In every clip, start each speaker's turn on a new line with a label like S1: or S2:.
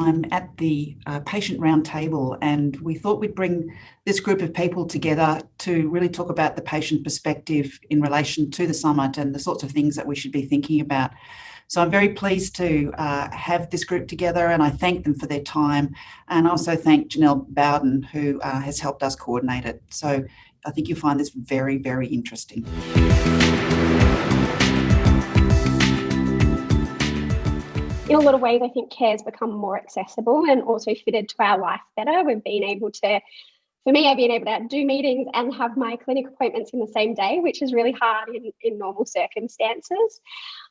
S1: time at the patient roundtable, and we thought we'd bring this group of people together to really talk about the patient perspective in relation to the summit and the sorts of things that we should be thinking about. So I'm very pleased to have this group together, and I thank them for their time, and also thank Janelle Bowden, who has helped us coordinate it. So I think you'll find this very, very interesting.
S2: In a lot of ways, I think care's become more accessible and also fitted to our life better. We've been able to, for me, I've been able to do meetings and have my clinic appointments in the same day, which is really hard in normal circumstances.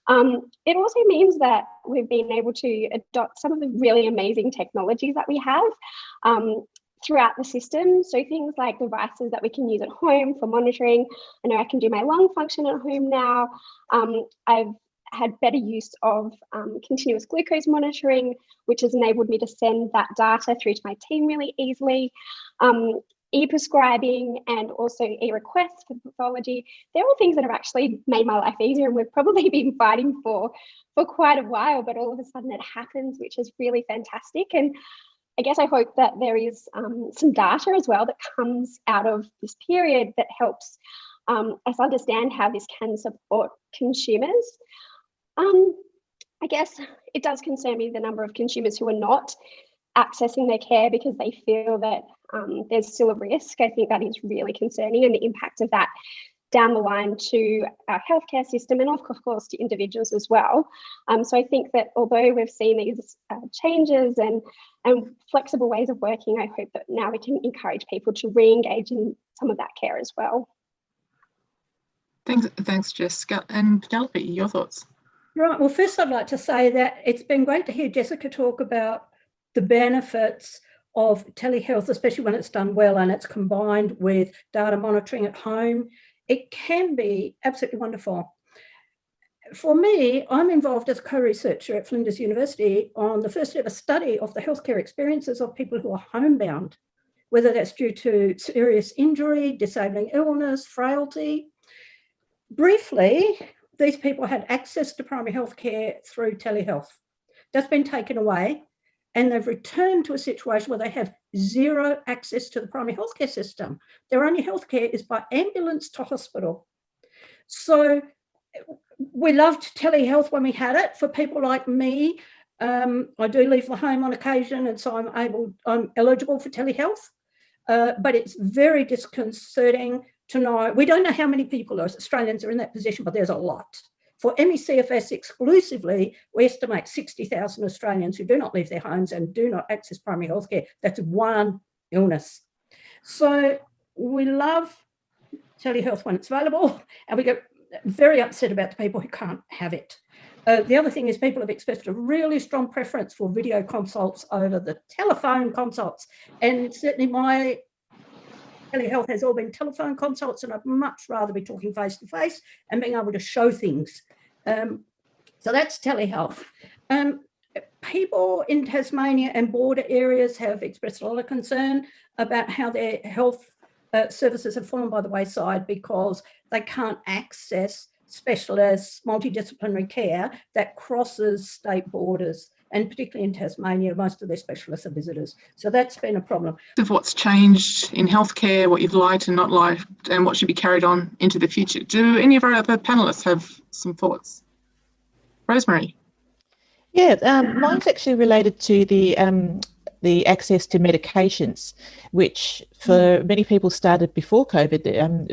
S2: It also means that we've been able to adopt some of the really amazing technologies that we have throughout the system. So things like devices that we can use at home for monitoring. I know I can do my lung function at home now. I've had better use of continuous glucose monitoring, which has enabled me to send that data through to my team really easily. E-prescribing and also e-requests for pathology. They're all things that have actually made my life easier, and we've probably been fighting for quite a while, but all of a sudden it happens, which is really fantastic. And I guess I hope that there is some data as well that comes out of this period that helps us understand how this can support consumers. I guess it does concern me the number of consumers who are not accessing their care because they feel that there's still a risk. I think that is really concerning, and the impact of that down the line to our healthcare system and of course to individuals as well. So I think that although we've seen these changes and flexible ways of working, I hope that now we can encourage people to re-engage in some of that care as well.
S3: Thanks, Jessica. And Penelope, your thoughts?
S4: Right. Well, first I'd like to say that it's been great to hear Jessica talk about the benefits of telehealth, especially when it's done well and it's combined with data monitoring at home. It can be absolutely wonderful. For me, I'm involved as a co-researcher at Flinders University on the first ever study of the healthcare experiences of people who are homebound, whether that's due to serious injury, disabling illness, frailty. Briefly, these people had access to primary health care through telehealth. That's been taken away, and they've returned to a situation where they have zero access to the primary healthcare system. Their only healthcare is by ambulance to hospital. So we loved telehealth when we had it. For people like me, I do leave the home on occasion, and so I'm eligible for telehealth. But it's very disconcerting to know, we don't know how many people Australians are in that position, but there's a lot. For MECFS exclusively, we estimate 60,000 Australians who do not leave their homes and do not access primary health care. That's one illness. So we love telehealth when it's available, and we get very upset about the people who can't have it. The other thing is people have expressed a really strong preference for video consults over the telephone consults. And certainly my telehealth has all been telephone consults, and I'd much rather be talking face to face and being able to show things. So that's telehealth. People in Tasmania and border areas have expressed a lot of concern about how their health services have fallen by the wayside because they can't access specialist multidisciplinary care that crosses state borders. And particularly in Tasmania, most of their specialists are visitors. So that's been a problem.
S3: Of what's changed in healthcare, what you've liked and not liked, and what should be carried on into the future. Do any of our other panellists have some thoughts? Rosemary?
S5: Yeah, mine's actually related to the access to medications, which for many people started before COVID.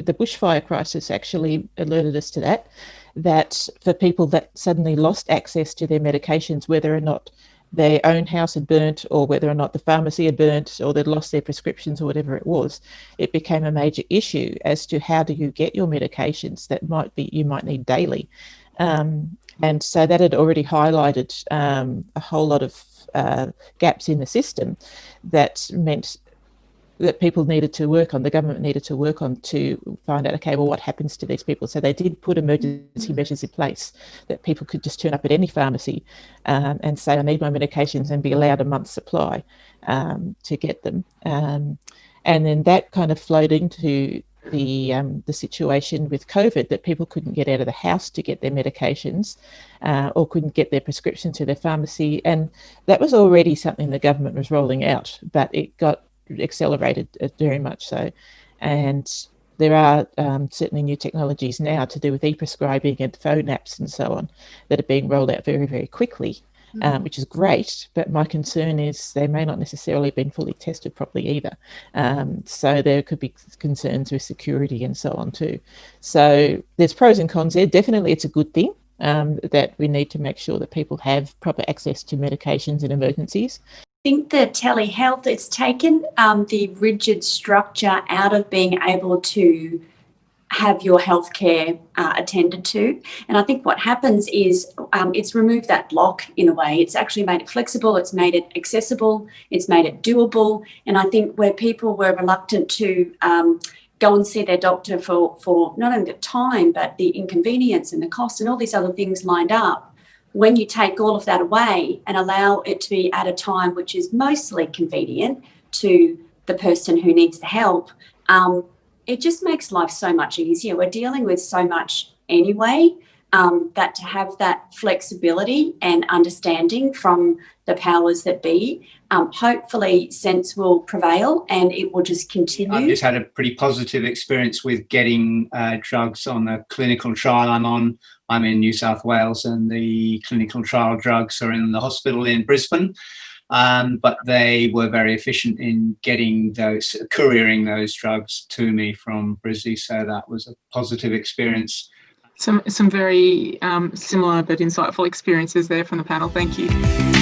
S5: The bushfire crisis actually alerted us to that for people that suddenly lost access to their medications, whether or not their own house had burnt or whether or not the pharmacy had burnt or they'd lost their prescriptions or whatever it was, it became a major issue as to how do you get your medications that you might need daily. And so that had already highlighted a whole lot of gaps in the system that meant that people needed to work on, the government needed to work on to find out, okay, well, what happens to these people? So they did put emergency measures in place that people could just turn up at any pharmacy and say, I need my medications, and be allowed a month's supply to get them. And then that kind of flowed into the situation with COVID, that people couldn't get out of the house to get their medications or couldn't get their prescription to their pharmacy. And that was already something the government was rolling out, but it got accelerated very much so. And there are certainly new technologies now to do with e-prescribing and phone apps and so on that are being rolled out very, very quickly, which is great. But my concern is they may not necessarily have been fully tested properly either. So there could be concerns with security and so on too. So there's pros and cons there. Definitely it's a good thing that we need to make sure that people have proper access to medications in emergencies.
S6: I think the telehealth, it's taken the rigid structure out of being able to have your healthcare attended to. And I think what happens is it's removed that block in a way. It's actually made it flexible, it's made it accessible, it's made it doable. And I think where people were reluctant to go and see their doctor for not only the time, but the inconvenience and the cost and all these other things lined up, when you take all of that away and allow it to be at a time which is mostly convenient to the person who needs the help, it just makes life so much easier. We're dealing with so much anyway, that to have that flexibility and understanding from the powers that be, hopefully sense will prevail and it will just continue.
S7: I've just had a pretty positive experience with getting drugs on the clinical trial I'm on. I'm in New South Wales and the clinical trial drugs are in the hospital in Brisbane. But they were very efficient in getting those, couriering those drugs to me from Brisbane. So that was a positive experience.
S3: Some very similar but insightful experiences there from the panel. Thank you.